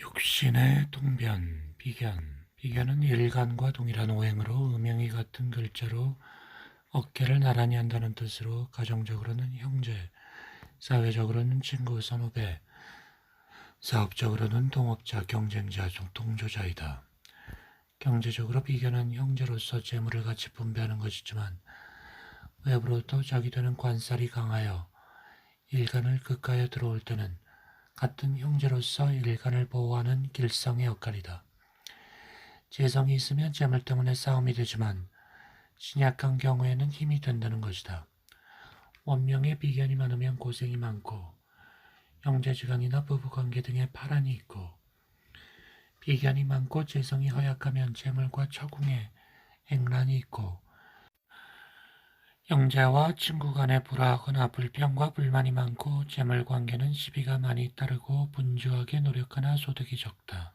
육신의 동변, 비견. 비견은 일간과 동일한 오행으로 음영이 같은 글자로 어깨를 나란히 한다는 뜻으로 가정적으로는 형제, 사회적으로는 친구, 선후배, 사업적으로는 동업자, 경쟁자, 동조자이다. 경제적으로 비견은 형제로서 재물을 같이 분배하는 것이지만 외부로부터 자기되는 관살이 강하여 일간을 급가에 들어올 때는 같은 형제로서 일간을 보호하는 길성의 역할이다. 재성이 있으면 재물 때문에 싸움이 되지만 신약한 경우에는 힘이 된다는 것이다. 원명의 비견이 많으면 고생이 많고 형제지간이나 부부관계 등에 파란이 있고 비견이 많고 재성이 허약하면 재물과 처궁에 행란이 있고 형제와 친구 간에 불화하거나 불평과 불만이 많고 재물관계는 시비가 많이 따르고 분주하게 노력하나 소득이 적다.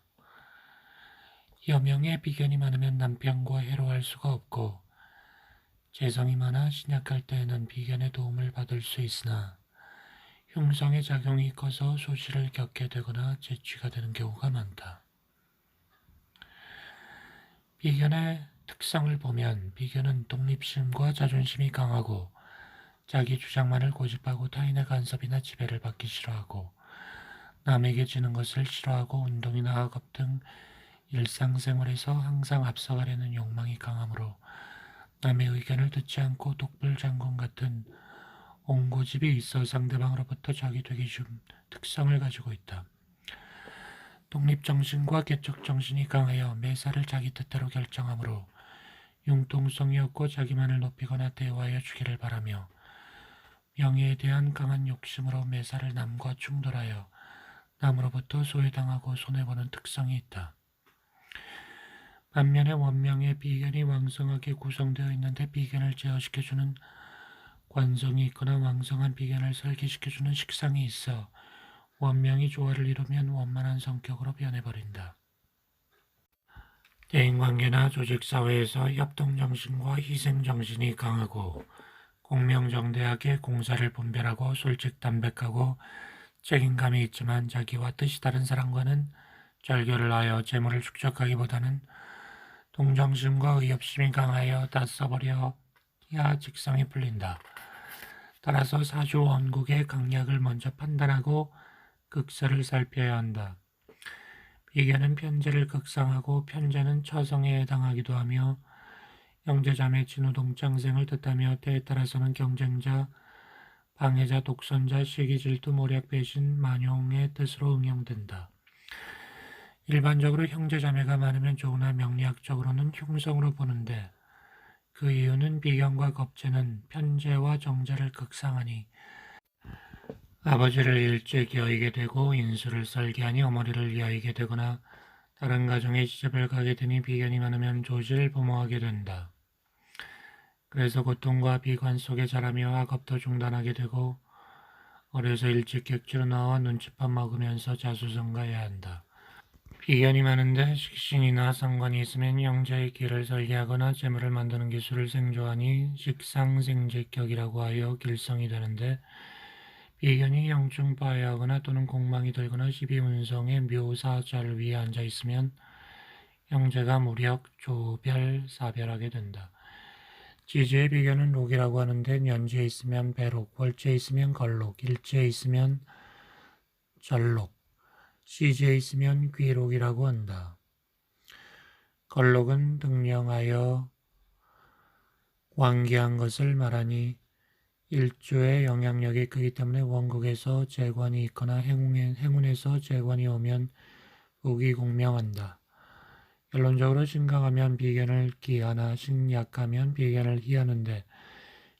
여명의 비견이 많으면 남편과 해로할 수가 없고 재성이 많아 신약할 때에는 비견의 도움을 받을 수 있으나 흉성의 작용이 커서 소실을 겪게 되거나 재취가 되는 경우가 많다. 비견의 특성을 보면 비견은 독립심과 자존심이 강하고 자기 주장만을 고집하고 타인의 간섭이나 지배를 받기 싫어하고 남에게 지는 것을 싫어하고 운동이나 학업 등 일상생활에서 항상 앞서가려는 욕망이 강하므로 남의 의견을 듣지 않고 독불장군 같은 옹고집이 있어 상대방으로부터 적이 되기 쉬운 특성을 가지고 있다. 독립정신과 개척정신이 강하여 매사를 자기 뜻대로 결정하므로 융통성이 없고 자기만을 높이거나 대화하여 주기를 바라며 명예에 대한 강한 욕심으로 매사를 남과 충돌하여 남으로부터 소외당하고 손해보는 특성이 있다. 반면에 원명의 비견이 왕성하게 구성되어 있는데 비견을 제어시켜주는 관성이 있거나 왕성한 비견을 설계시켜주는 식상이 있어 원명이 조화를 이루면 원만한 성격으로 변해버린다. 대인관계나 조직사회에서 협동정신과 희생정신이 강하고 공명정대하게 공사를 분별하고 솔직담백하고 책임감이 있지만 자기와 뜻이 다른 사람과는 절교를 하여 재물을 축적하기보다는 동정심과 의협심이 강하여 다 써버려야 직성이 풀린다. 따라서 사주 원국의 강약을 먼저 판단하고 극사를 살펴야 한다. 비견은 편재를 극상하고 편재는 처성에 해당하기도 하며 형제자매 진우동장생을 뜻하며 때에 따라서는 경쟁자, 방해자, 독선자, 시기질투, 모략, 배신, 만용의 뜻으로 응용된다. 일반적으로 형제자매가 많으면 좋으나 명리학적으로는 흉성으로 보는데 그 이유는 비견과 겁재는 편재와 정재를 극상하니 아버지를 일찍 여의게 되고 인수를 설계하니 어머니를 여의게 되거나 다른 가정에 시집을 가게 되니 비견이 많으면 조지를 부모하게 된다. 그래서 고통과 비관 속에 자라며 학업도 중단하게 되고 어려서 일찍 객지로 나와 눈칫밥 먹으면서 자수성가해야 한다. 비견이 많은데 식신이나 상관이 있으면 형제의 길을 설계하거나 재물을 만드는 기술을 생조하니 식상생제격이라고 하여 길성이 되는데 비견이 형충파해하거나 또는 공망이 들거나 시비운성의 묘사자를 위에 앉아있으면 형제가 무력, 조별, 사별하게 된다. 지지의 비견은 록이라고 하는데 년지에 있으면 배록, 월지에 있으면 걸록, 일지에 있으면 절록, 시지에 있으면 귀록이라고 한다. 걸록은 등령하여 완기한 것을 말하니 일조의 영향력이 크기 때문에 원국에서 재관이 있거나 행운에서 재관이 오면 국이 공명한다. 결론적으로 신강하면 비견을 기하나 신약하면 비견을 희하는데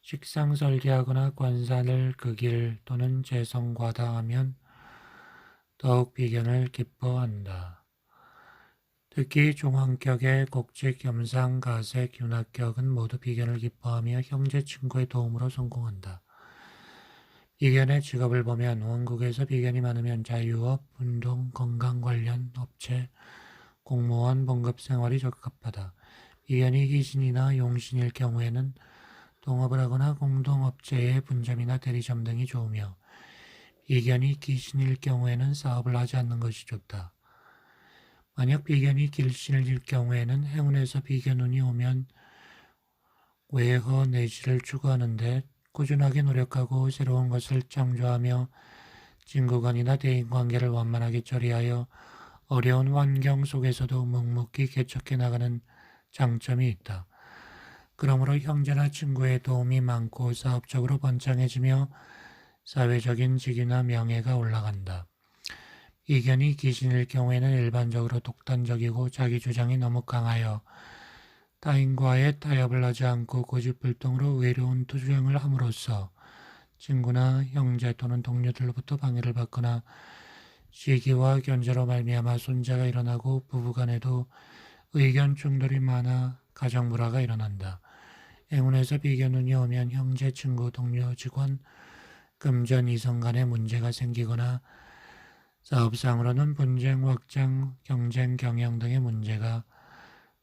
식상설계하거나 관산을 극일 또는 재성과다하면 더욱 비견을 기뻐한다. 특히 종황격의 곡직, 염상, 가색, 윤학격은 모두 비견을 기뻐하며 형제 친구의 도움으로 성공한다. 비견의 직업을 보면 원국에서 비견이 많으면 자유업, 운동, 건강 관련 업체, 공무원, 봉급생활이 적합하다. 비견이 희신이나 용신일 경우에는 동업을 하거나 공동업체의 분점이나 대리점 등이 좋으며 비견이 기신일 경우에는 사업을 하지 않는 것이 좋다. 만약 비견이 길신일 경우에는 행운에서 비견운이 오면 외허 내지를 추구하는데 꾸준하게 노력하고 새로운 것을 창조하며 친구간이나 대인관계를 원만하게 처리하여 어려운 환경 속에서도 묵묵히 개척해 나가는 장점이 있다. 그러므로 형제나 친구의 도움이 많고 사업적으로 번창해지며 사회적인 직위나 명예가 올라간다. 이견이 귀신일 경우에는 일반적으로 독단적이고 자기 주장이 너무 강하여 타인과의 타협을 하지 않고 고집불통으로 외로운 투쟁을 함으로써 친구나 형제 또는 동료들로부터 방해를 받거나 시기와 견제로 말미암아 손재가 일어나고 부부간에도 의견 충돌이 많아 가정 불화가 일어난다. 행운에서 비견운이 오면 형제, 친구, 동료, 직원, 금전, 이성 간에 문제가 생기거나 사업상으로는 분쟁, 확장, 경쟁, 경영 등의 문제가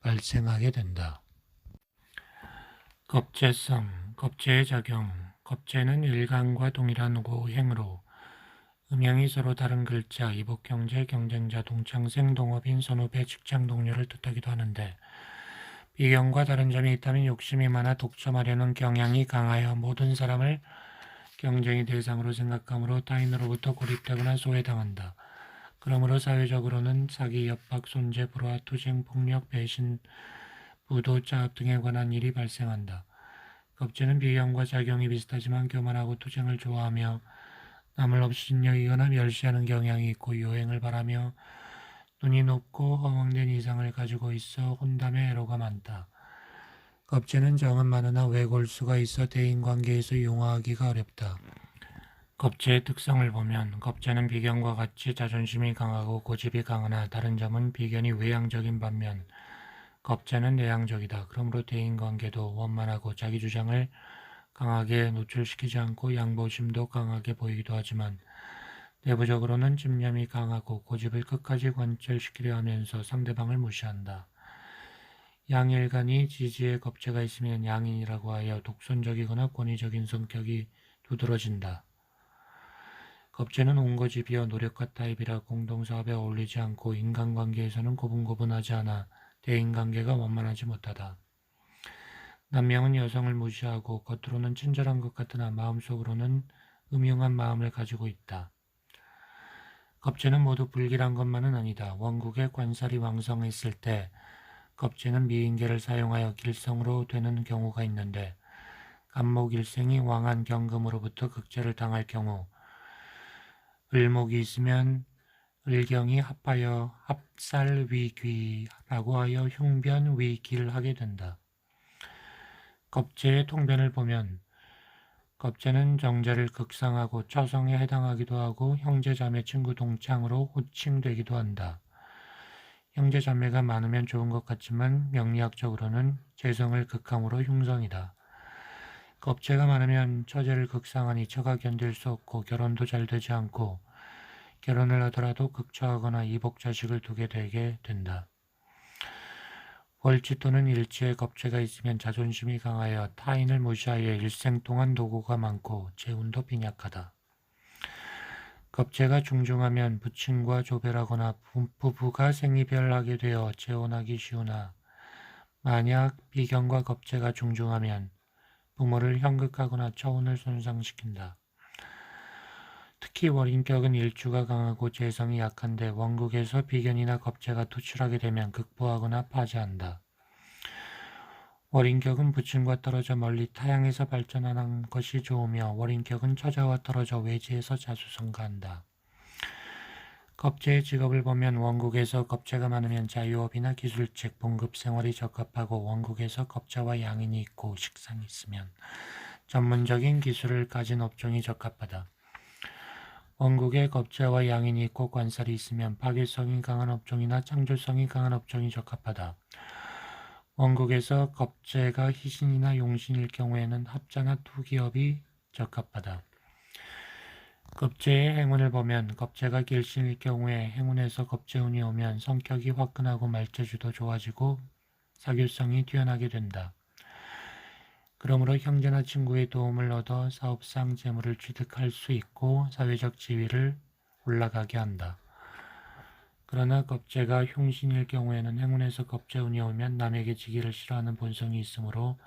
발생하게 된다. 겁재성, 겁재의 작용. 겁재는 일간과 동일한 오행으로 음양이 서로 다른 글자, 이복, 경제, 경쟁자, 동창생, 동업인, 선후배, 직장 동료를 뜻하기도 하는데 비견과 다른 점이 있다면 욕심이 많아 독점하려는 경향이 강하여 모든 사람을 경쟁의 대상으로 생각하므로 타인으로부터 고립되거나 소외당한다. 그러므로 사회적으로는 사기, 협박, 손재, 불화, 투쟁, 폭력, 배신, 부도, 짜업 등에 관한 일이 발생한다. 겁재는 비견과 작용이 비슷하지만 교만하고 투쟁을 좋아하며 남을 업신여기거나 멸시하는 경향이 있고 요행을 바라며 눈이 높고 허황된 이상을 가지고 있어 혼담의 애로가 많다. 겁재는 정은 많으나 외골수가 있어 대인관계에서 용화하기가 어렵다. 겁재의 특성을 보면 겁재는 비견과 같이 자존심이 강하고 고집이 강하나 다른 점은 비견이 외향적인 반면 겁재는 내향적이다. 그러므로 대인관계도 원만하고 자기 주장을 강하게 노출시키지 않고 양보심도 강하게 보이기도 하지만 내부적으로는 집념이 강하고 고집을 끝까지 관철시키려 하면서 상대방을 무시한다. 양일간이 지지에 겁재가 있으면 양인이라고 하여 독선적이거나 권위적인 성격이 두드러진다. 겁재는 온고집이여 노력과 타입이라 공동사업에 어울리지 않고 인간관계에서는 고분고분하지 않아 대인관계가 원만하지 못하다. 남명은 여성을 무시하고 겉으로는 친절한 것 같으나 마음속으로는 음흉한 마음을 가지고 있다. 겁재는 모두 불길한 것만은 아니다. 원국에 관살이 왕성했을 때 겁재는 미인계를 사용하여 길성으로 되는 경우가 있는데 간목일생이 왕한 경금으로부터 극제를 당할 경우 을목이 있으면 을경이 합하여 합살위귀라고 하여 흉변위길하게 된다. 겁재의 통변을 보면 겁재는 정제를 극상하고 처성에 해당하기도 하고 형제자매 친구 동창으로 호칭되기도 한다. 형제자매가 많으면 좋은 것 같지만 명리학적으로는 재성을 극함으로 흉성이다. 겁재가 많으면 처제를 극상하니 처가 견딜 수 없고 결혼도 잘 되지 않고 결혼을 하더라도 극처하거나 이복자식을 두게 되게 된다. 월지 또는 일지에 겁재가 있으면 자존심이 강하여 타인을 무시하여 일생 동안 노고가 많고 재운도 빈약하다. 겁재가 중중하면 부친과 조별하거나 부부가 생이별하게 되어 재혼하기 쉬우나 만약 비견과 겁재가 중중하면 부모를 형극하거나 처운을 손상시킨다. 특히 월인격은 일주가 강하고 재성이 약한데 원국에서 비견이나 겁재가 투출하게 되면 극보하거나 파재한다. 월인격은 부친과 떨어져 멀리 타향에서 발전하는 것이 좋으며 월인격은 처자와 떨어져 외지에서 자수성가한다. 겁재의 직업을 보면 원국에서 겁재가 많으면 자유업이나 기술직, 봉급생활이 적합하고 원국에서 겁재와 양인이 있고 식상이 있으면 전문적인 기술을 가진 업종이 적합하다. 원국에 겁재와 양인이 있고 관살이 있으면 파괴성이 강한 업종이나 창조성이 강한 업종이 적합하다. 원국에서 겁재가 희신이나 용신일 경우에는 합자나 투기업이 적합하다. 겁재의 행운을 보면 겁재가 길신일 경우에 행운에서 겁재운이 오면 성격이 화끈하고 말재주도 좋아지고 사교성이 뛰어나게 된다. 그러므로 형제나 친구의 도움을 얻어 사업상 재물을 취득할 수 있고 사회적 지위를 올라가게 한다. 그러나 겁재가 흉신일 경우에는 행운에서 겁재운이 오면 남에게 지기를 싫어하는 본성이 있으므로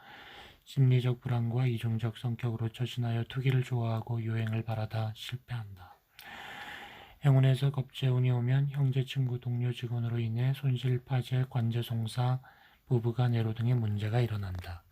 심리적 불안과 이중적 성격으로 처신하여 투기를 좋아하고 유행을 바라다 실패한다. 행운에서 겁재운이 오면 형제, 친구, 동료, 직원으로 인해 손실, 파재, 관제송사, 부부간 애로 등의 문제가 일어난다.